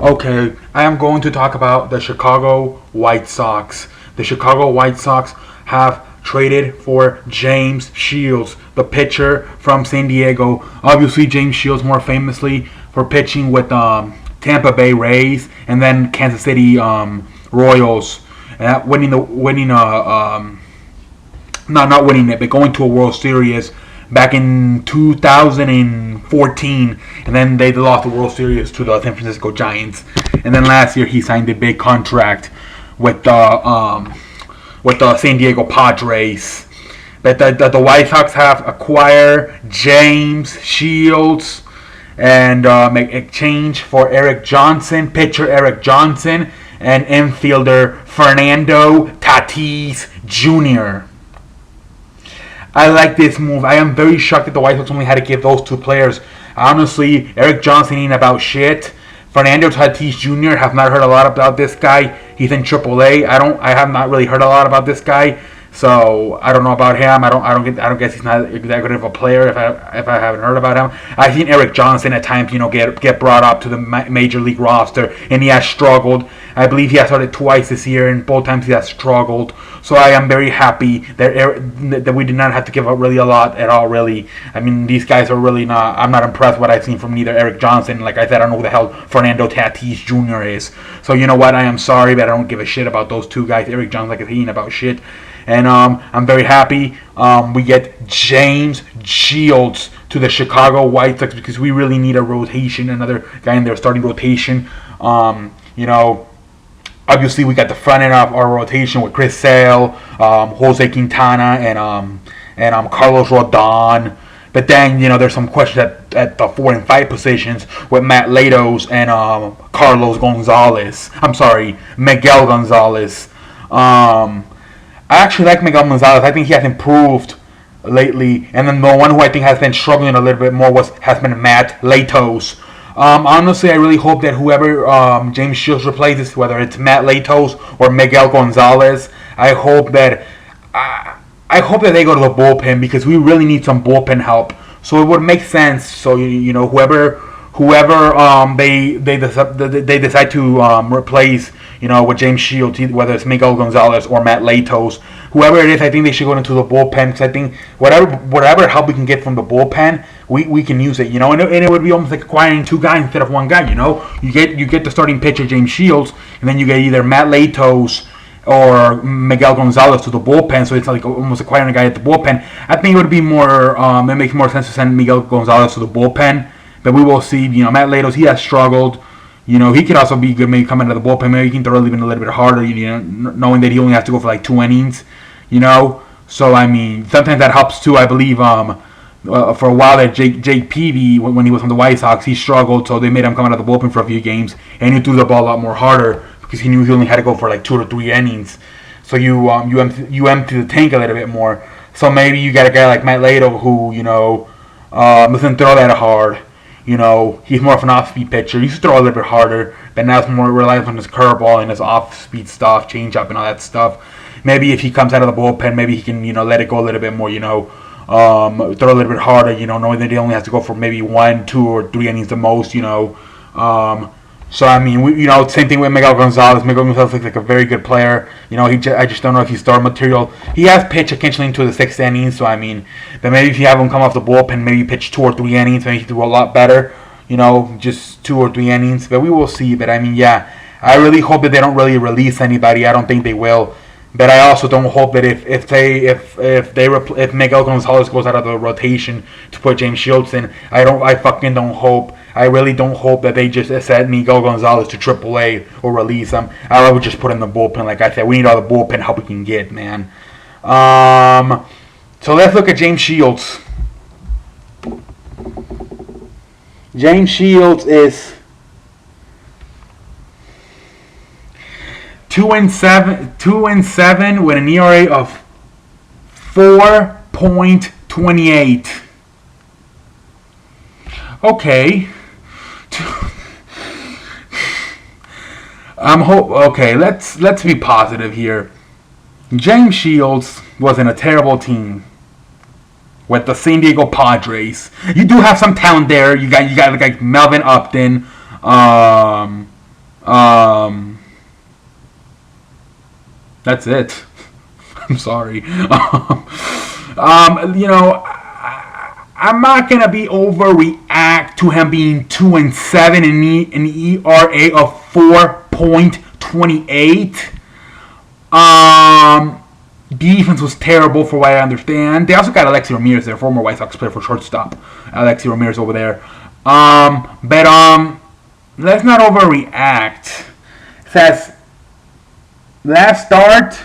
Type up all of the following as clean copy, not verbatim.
Okay, I am going to talk about the Chicago White Sox. The Chicago White Sox have traded for James Shields, the pitcher from San Diego. Obviously, James Shields more famously for pitching with Tampa Bay Rays and then Kansas City Royals, winning not winning it, but going to a World Series back in 2014, and then they lost the World Series to the San Francisco Giants. And then last year he signed a big contract with the San Diego Padres. But the White Sox have acquired James Shields and make exchange for pitcher Eric Johnson, and infielder Fernando Tatis Jr. I like this move. I am very shocked that the White Sox only had to give those two players. Honestly, Eric Johnson ain't about shit. Fernando Tatis Jr. have not heard a lot about this guy. He's in AAA. I have not really heard a lot about this guy. So I don't know about him. I don't guess he's not that good of a player if I haven't heard about him. I've seen Eric Johnson at times, get brought up to the major league roster, and he has struggled. I believe he has started twice this year, and both times he has struggled. So I am very happy that we did not have to give up really a lot at all. Really, I mean, these guys are really not. I'm not impressed with what I've seen from neither Eric Johnson. Like I said, I don't know who the hell Fernando Tatis Jr. is. So you know what? I am sorry, but I don't give a shit about those two guys. Eric Johnson, like he ain't about shit. And I'm very happy we get James Shields to the Chicago White Sox because we really need a rotation, another guy in their starting rotation. Obviously we got the front end of our rotation with Chris Sale, Jose Quintana, and Carlos Rodon. But then there's some questions at the 4 and 5 positions with Matt Latos and Miguel Gonzalez. I actually like Miguel Gonzalez. I think he has improved lately. And then the one who I think has been struggling a little bit more has been Matt Latos. Honestly, I really hope that whoever James Shields replaces, whether it's Matt Latos or Miguel Gonzalez, I hope that they go to the bullpen because we really need some bullpen help. So it would make sense. So whoever they decide to replace, with James Shields, whether it's Miguel Gonzalez or Matt Latos, whoever it is, I think they should go into the bullpen because I think whatever help we can get from the bullpen, we can use it, and it would be almost like acquiring two guys instead of one guy. You get the starting pitcher James Shields, and then you get either Matt Latos or Miguel Gonzalez to the bullpen, so it's like almost acquiring a guy at the bullpen. I think it would be more, it makes more sense to send Miguel Gonzalez to the bullpen, but we will see. Matt Latos, he has struggled. He could also be good maybe coming out of the bullpen. Maybe he can throw even a little bit harder, knowing that he only has to go for like 2 innings, So, I mean, sometimes that helps too. I believe for a while that Jake Peavy, when he was on the White Sox, he struggled, so they made him come out of the bullpen for a few games, and he threw the ball a lot more harder because he knew he only had to go for like 2 or 3 innings. So you empty the tank a little bit more. So maybe you got a guy like Matt Lato who, doesn't throw that hard. He's more of an off-speed pitcher. He used to throw a little bit harder, but now it's more reliant on his curveball and his off-speed stuff, changeup and all that stuff. Maybe if he comes out of the bullpen, maybe he can, let it go a little bit more, throw a little bit harder, knowing that he only has to go for maybe 1, 2, or 3 innings the most, So, I mean, same thing with Miguel Gonzalez. Miguel Gonzalez looks like a very good player. I just don't know if he's star material. He has pitched occasionally into the 6th inning, so, I mean, but maybe if you have him come off the bullpen, maybe pitch 2 or 3 innings, maybe he do a lot better, just 2 or 3 innings. But we will see. But, I mean, yeah, I really hope that they don't really release anybody. I don't think they will. But I also don't hope that if Miguel Gonzalez goes out of the rotation to put James Shields in, I really don't hope that they just send Miguel Gonzalez to AAA or release him. I would just put him in the bullpen. Like I said, we need all the bullpen help we can get, man. So let's look at James Shields. James Shields is 2-7 with an ERA of 4.28. Okay. Let's be positive here. James Shields was in a terrible team with the San Diego Padres. You do have some talent there. You got like Melvin Upton. Um, that's it. I'm sorry. You know, I'm not gonna be overreact to him being 2-7 and an ERA of 4.28. Defense was terrible for what I understand. They also got Alexi Ramirez there, former White Sox player for shortstop. Alexi Ramirez over there. But let's not overreact. It says last start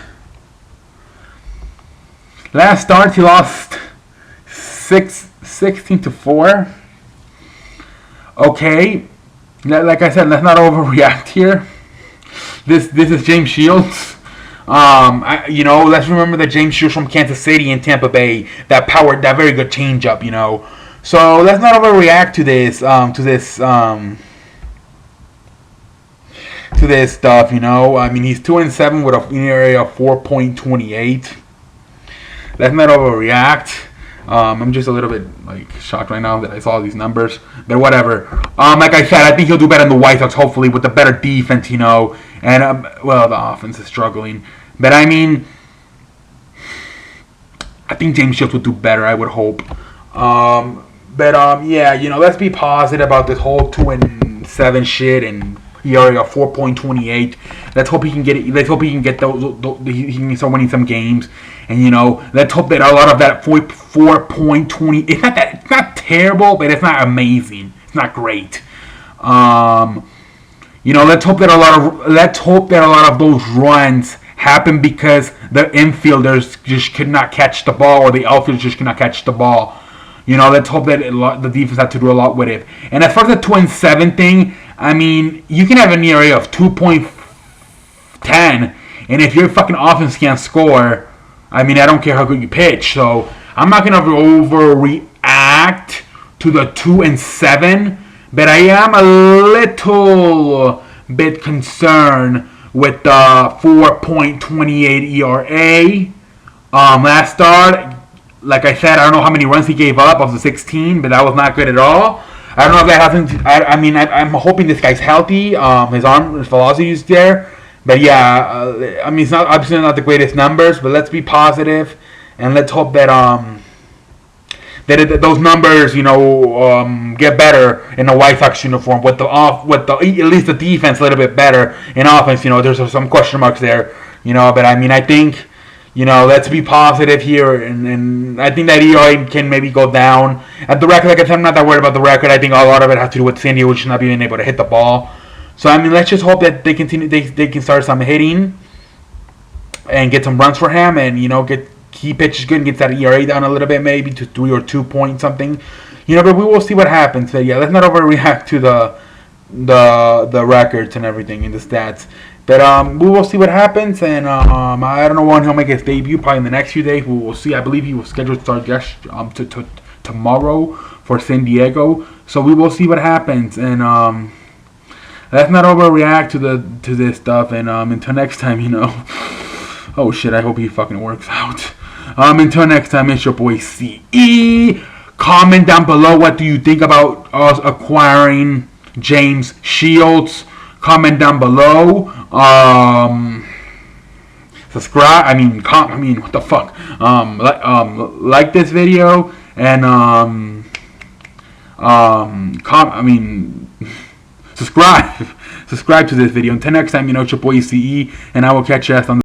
he lost 16-4. Okay, like I said, let's not overreact here. This is James Shields. You know, let's remember that James Shields from Kansas City and Tampa Bay, that very good changeup. You know, so let's not overreact to this stuff. You know, I mean, he's 2-7 with an ERA of 4.28. Let's not overreact. I'm just a little bit shocked right now that I saw these numbers, but whatever. Like I said, I think he'll do better in the White Sox, hopefully, with the better defense, you know. And well, the offense is struggling, but I mean, I think James Shields would do better. I would hope. Yeah, you know, let's be positive about this whole 2-7 shit and ERA of 4.28. Let's hope he can get it. Let's hope he can get those. He can start winning some games. And you know, let's hope that a lot of that 4.20. It's not terrible, but it's not amazing. It's not great. You know, let's hope that a lot of those runs happen because the infielders just could not catch the ball, or the outfielders just could not catch the ball. You know, let's hope that the defense had to do a lot with it. And as far as the 2-7 thing, I mean, you can have an ERA of 2.10, and if your fucking offense can't score, I mean, I don't care how good you pitch. So I'm not gonna overreact to the 2-7, but I am a little bit concerned with the 4.28 ERA. Last start, like I said, I don't know how many runs he gave up of the 16, but that was not good at all. I don't know if that hasn't. I'm hoping this guy's healthy. His velocity is there. But yeah, I mean, it's not obviously not the greatest numbers, but let's be positive and let's hope that those numbers, you know, get better in the White Sox uniform with at least the defense a little bit better in offense. You know, there's some question marks there, you know, but I mean, I think, you know, let's be positive here, and I think that ERA can maybe go down. At the record, like I said, I'm not that worried about the record. I think a lot of it has to do with San Diego just not being able to hit the ball. So I mean, let's just hope that they continue. They can start some hitting and get some runs for him, and you know, he pitches good and gets that ERA down a little bit, maybe to 3 or 2 point something. You know, but we will see what happens. But yeah, let's not overreact to the records and everything in the stats. But we will see what happens, and I don't know when he'll make his debut. Probably in the next few days. We will see. I believe he was scheduled to start tomorrow for San Diego. So we will see what happens, and let's not overreact to this stuff. And until next time, you know. Oh shit! I hope he fucking works out. Until next time, it's your boy CE. Comment down below what do you think about us acquiring James Shields. Comment down below. Subscribe. What the fuck? Like this video and subscribe. Subscribe to this video. Until next time, you know, it's your boy CE, and I will catch you on the